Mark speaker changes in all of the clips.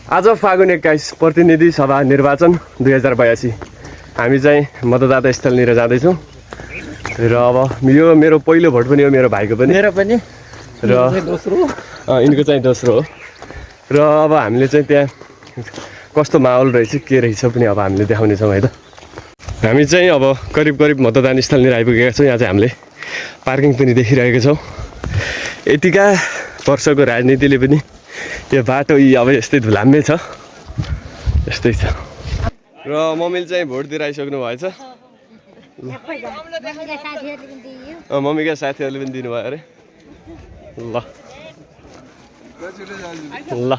Speaker 1: आज फागुन 21 प्रतिनिधि सभा निर्वाचन 2082 हामी चाहिँ मतदाता स्थलनिर जाँदैछौँ र अब यो मेरो पहिलो भोट पनि हो, मेरो भाइको पनि,
Speaker 2: मेरो पनि
Speaker 1: र यिनको चाहिँ दोस्रो हो। र अब हामीले चाहिँ त्यहाँ कस्तो माहौल रहेछ के रहेछ पनि अब हामीले देखाउनेछौँ है त। हामी चाहिँ अब करिब मतदान स्थलनिर आइपुगेका छौँ। यहाँ चाहिँ हामीले पार्किङ पनि देखिरहेका छौँ। यतिका वर्षको राजनीतिले पनि यो बाटो अब यस्तै धुलाम्मै छ, यस्तै छ। र मम्मीले चाहिँ भोट दिएर आइसक्नु भएछ। मम्मीका साथीहरूले पनि दिनुभयो अरे। ल ल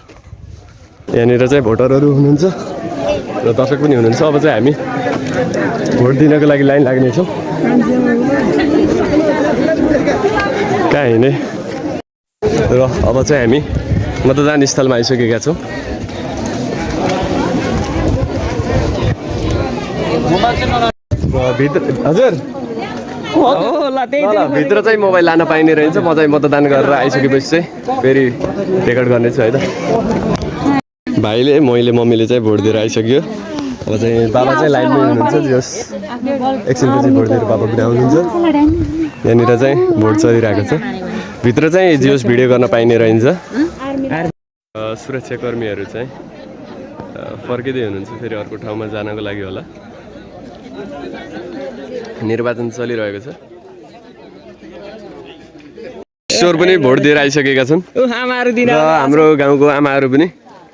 Speaker 1: यहाँनिर चाहिँ भोटरहरू हुनुहुन्छ र दर्शक पनि हुनुहुन्छ। अब चाहिँ हामी भोट दिनको लागि लाइन लाग्नेछौँ। कहाँ हिँड्ने र अब चाहिँ हामी मतदान स्थलमा आइसकेका छौँ। भित्र हजुर भित्र चाहिँ मोबाइल लान पाइने रहेछ। म चाहिँ मतदान गरेर आइसकेपछि चाहिँ फेरि रेकर्ड गर्नेछु है त। भाइले मैले मम्मीले चाहिँ भोट दिएर आइसक्यो। अब चाहिँ बाबा चाहिँ लाइनमै हुनुहुन्छ। जस एकछिनपछि भोट दिएर बाबा पनि आउनुहुन्छ। यहाँनिर चाहिँ भोट चलिरहेको छ। भित्र चाहिँ जियोस् भिडियो गर्न पाइने रहन्छ। सुरक्षाकर्मीहरू चाहिँ फर्किँदै हुनुहुन्छ फेरि अर्को ठाउँमा जानको लागि होला। निर्वाचन चलिरहेको छ। किशोर पनि भोट दिएर आइसकेका छन् र हाम्रो गाउँको आमाहरू पनि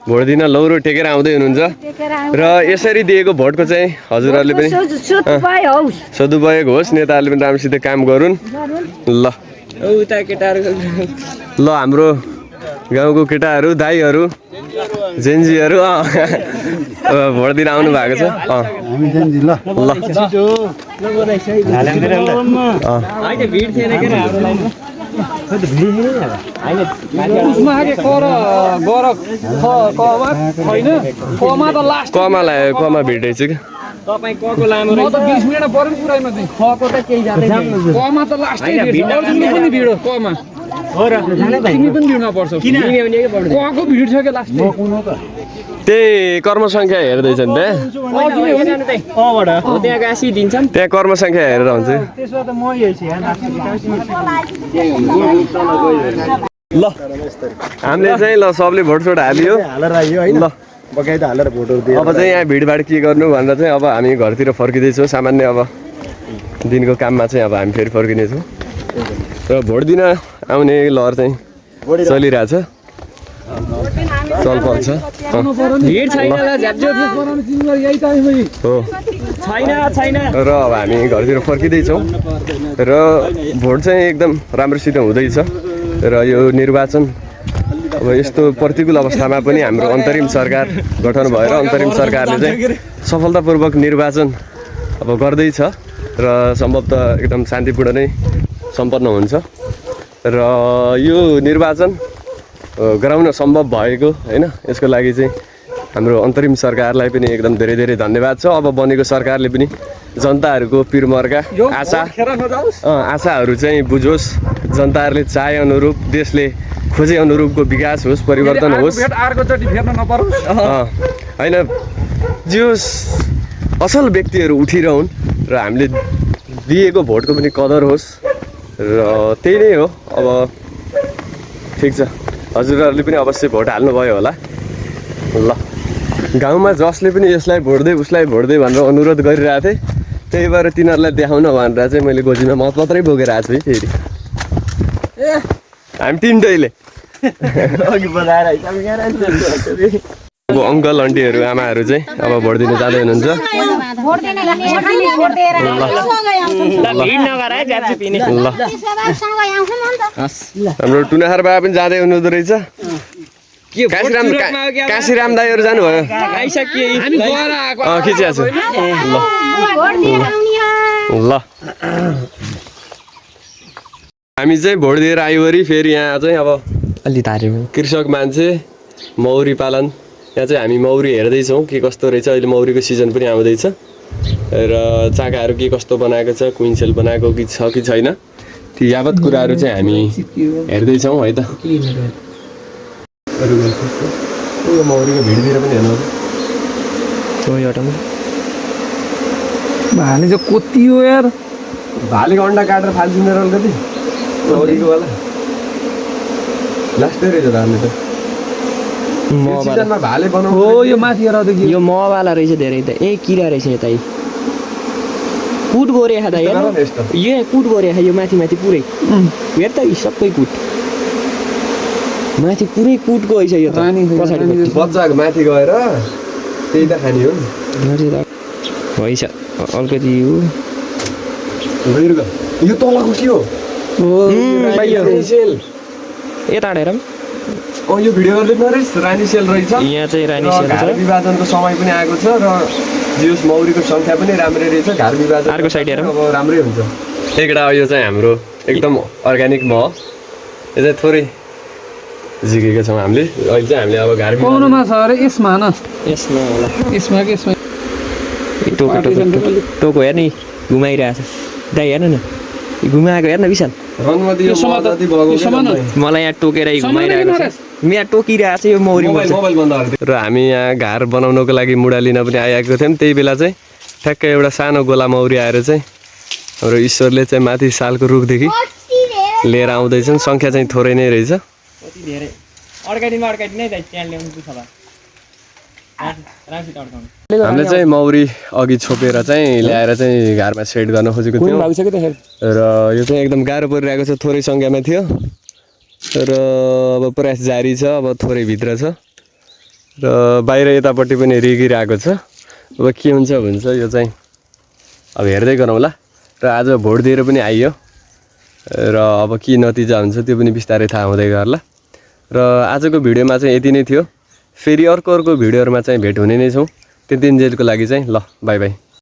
Speaker 1: भोट दिन लौरो टेकेर आउँदै हुनुहुन्छ। र यसरी दिएको भोटको चाहिँ हजुरहरूले पनि सदुपयोग होस्, नेताहरूले पनि राम्रोसित काम गरून्। ल ल हाम्रो गाउँको केटाहरू, दाईहरू, जेन्जीहरू भोट दिन आउनु भएको छ। कमा भेटेछ कि
Speaker 3: तपाईं कको लामो रहेछ। म त 20 मिनेट पर्यो नि पुराइमा चाहिँ खको त केही जाँदैन। कमा त लास्टै भिड पनि भिड कमा हो र तिमी पनि भिडमा पर्छौ। किन कको भिड छ के लास्ट म कुन हो त
Speaker 1: त्यही कर्मसङ्ख्या हेर्दैछन्
Speaker 3: त्यहाँ गासी दिन्छन्।
Speaker 1: त्यहाँ कर्मसङ्ख्या हेरेर हुन्छ।
Speaker 3: त्यसो त म यही छु
Speaker 1: ल हामीले चाहिँ ल सबले भोट हालियो ल
Speaker 2: बगाइद हालेर भोटहरु दिए।
Speaker 1: अब चाहिँ यहाँ भिडभाड के गर्नु भनेर चाहिँ अब हामी घरतिर फर्किँदैछौँ। सामान्य अब दिनको काममा चाहिँ अब हामी फेरि फर्किनेछौँ र भोट दिन आउने लहर चाहिँ चलिरहेछ, चलपल छ।
Speaker 3: भिड छैन
Speaker 1: हो
Speaker 3: छैन
Speaker 1: र अब हामी घरतिर फर्किँदैछौँ र भोट चाहिँ एकदम राम्रोसित हुँदैछ। र यो निर्वाचन अब यस्तो प्रतिकूल अवस्थामा पनि हाम्रो अन्तरिम सरकार गठन भएर अन्तरिम सरकारले चाहिँ सफलतापूर्वक निर्वाचन अब गर्दैछ र सम्भवतः एकदम शान्तिपूर्ण नै सम्पन्न हुन्छ। र यो निर्वाचन गराउन सम्भव भएको होइन, यसको लागि चाहिँ हाम्रो अन्तरिम सरकारलाई पनि एकदम धेरै धन्यवाद छ। अब बनेको सरकारले पनि जनताहरूको पिरमर्का आशाहरू चाहिँ बुझोस्, जनताहरूले चाहे अनुरूप, देशले खोजे अनुरूपको विकास होस्, परिवर्तन होस् होइन, जियोस् असल व्यक्तिहरू उठिरहन् र हामीले दिएको भोटको पनि कदर होस्। र त्यही नै हो। अब ठिक छ, हजुरहरूले पनि अवश्य भोट हाल्नुभयो होला। ल गाउँमा जसले पनि यसलाई भोट दे उसलाई भोट दे भनेर अनुरोध गरिरहेको थिएँ। त्यही भएर तिनीहरूलाई देखाउन भनेर चाहिँ मैले गोजीमा मतपत्रै बोकेर आएको छु है। फेरि हामी तिनटैले अब अङ्कल आन्टीहरू आमाहरू चाहिँ अब भोट दिन जाँदै हुनुहुन्छ। हाम्रो टुनाहार बाबा पनि जाँदै हुनुहुँदो रहेछ। काशीराम दाईहरू जानुभयो खिचिया छु। ल हामी चाहिँ भोट दिएर आइवरी फेरि यहाँ चाहिँ अब
Speaker 2: अलि धारे
Speaker 1: कृषक मान्छे मौरी पालन, यहाँ चाहिँ हामी मौरी हेर्दैछौँ के कस्तो रहेछ। अहिले मौरीको सिजन पनि आउँदैछ र चाकाहरू के कस्तो बनाएको छ, क्विन्सेल बनाएको कि छ कि छैन, ती यावत कुराहरू चाहिँ हामी हेर्दैछौँ है त। यो मौरीको भिडतिर पनि हेर्नु
Speaker 2: एउटामा
Speaker 3: भाले चाहिँ कति हो यार
Speaker 1: भालेको अन्डा काटेर फाल्दिँदैन रहेछ कति मौरीको वाला लास्टै रहेछ त हामीले त यो सिजनमा भाले बनाउनु
Speaker 3: हो यो माथि हेर
Speaker 2: यो मवाला रहेछ धेरै त ए किरा रहेछ यता कुट गोरे खाँदा हेर यो कुट गोरे यो माथि माथि पुरै हेर त यी सबै कुट माथि पुरै कुटको रहेछ यो त पछाडि
Speaker 1: बच्चाको माथि गएर त्यही त खाने हो
Speaker 2: भइछ अलिकति
Speaker 1: यो तलको के हो
Speaker 2: यता हेर
Speaker 1: यो भिडियो गर्दै रहेछ रानी सेल रहेछ
Speaker 2: यहाँ चाहिँ रानी सेल
Speaker 1: घार विभाजनको समय पनि आएको छ र जियोस मौरीको सङ्ख्या पनि राम्रै रहेछ घार विभाजन
Speaker 2: अर्को साइड हेरौँ
Speaker 1: अब राम्रै हुन्छ एकटा यो चाहिँ हाम्रो एकदम अर्ग्यानिक मह यो चाहिँ थोरै झिकेको छौँ हामीले अहिले चाहिँ हामीले अब घार
Speaker 3: पाउनुमा छ अरे यसमा न
Speaker 2: यसमा होला
Speaker 3: यसमा कि यसमा
Speaker 2: टोको हेर् नि घुमाइरहेछ दाइ हेर्न न घुमाएको हेर्न विशाल मलाई यहाँ टोकेर घुमाइरहेको छ यहाँ टोकिरहेको छ यो मौरी
Speaker 1: र हामी यहाँ घार बनाउनको लागि मुढा लिन पनि आइरहेको थियौँ त्यही बेला चाहिँ ठ्याक्कै एउटा सानो गोला मौरी आएर चाहिँ हाम्रो ईश्वरले चाहिँ माथि सालको रुखदेखि लिएर आउँदैछन् सङ्ख्या चाहिँ थोरै नै रहेछ हामीले चाहिँ मौरी अघि छोपेर चाहिँ ल्याएर चाहिँ घरमा सेट गर्न खोजेको थियौँ र यो चाहिँ एकदम गाह्रो परिरहेको छ थोरै सङ्ख्यामा थियो र अब प्रयास जारी छ अब थोरै भित्र छ र बाहिर यतापट्टि पनि रिगिरहेको छ अब के हुन्छ यो चाहिँ अब हेर्दै गरौँला र आज भोट दिएर पनि आइयो र अब के नतिजा हुन्छ त्यो पनि बिस्तारै थाहा हुँदै गर्ला र आजको भिडियोमा चाहिँ यति नै थियो फेरि अर्को भिडियोहरूमा चाहिँ भेट हुने नै छौँ त्यति दिनजेलको लागि चाहिँ ल बाई बाई